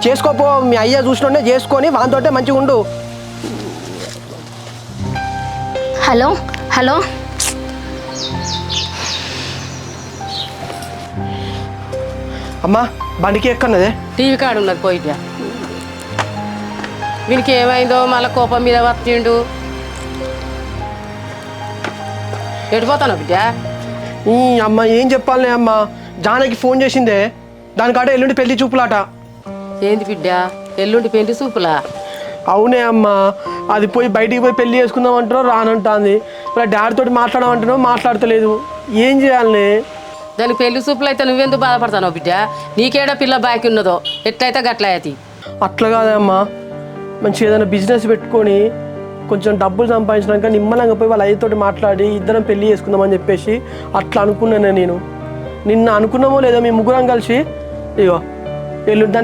చేసుకోపో, మీ అయ్యా చూసినోడే చేసుకొని వానితోటే మంచిగా ఉండు. హలో హలో అమ్మా బండికి ఎక్కన్నదే? టీవీ కాడ ఉన్నది పోయిట్యా. వీనికి ఏమైందో మళ్ళీ కోపం మీద వస్తుండు. ఎడిపోతాను బిడ్డ? అమ్మ ఏం చెప్పాలనే అమ్మా, జానకి ఫోన్ చేసిందే, దానికాట ఎల్లుండి పెళ్లి చూపులాట. ఏంది బిడ్డ ఎల్లుండి పెళ్లి చూపులా? అవునే అమ్మా, అది పోయి బయటికి పోయి పెళ్లి చేసుకుందాం అంటున్నావు రానంటుంది. ఇలా డాడీ తోటి మాట్లాడమంటున్నావు, మాట్లాడతలేదు. ఏం చేయాలనే? దానికి పెళ్లి చూపులు అయితే నువ్వెందుకు బాధపడతావు బిడ్డ? నీకేడా పిల్ల బాకి ఉన్నదో, ఎట్లయితే గట్లయితే. అట్లా కాదమ్మా, మంచిగా ఏదైనా బిజినెస్ పెట్టుకొని కొంచెం డబ్బులు సంపాదించినాక నిమ్మలంగా పోయి వాళ్ళ అయ్యతోటి మాట్లాడి ఇద్దరం పెళ్లి చేసుకుందామని చెప్పేసి అట్లా అనుకున్నానే నేను. నిన్న అనుకున్నామో లేదో మీ ముగ్గురం కలిసి ఇగో ఎల్లుండి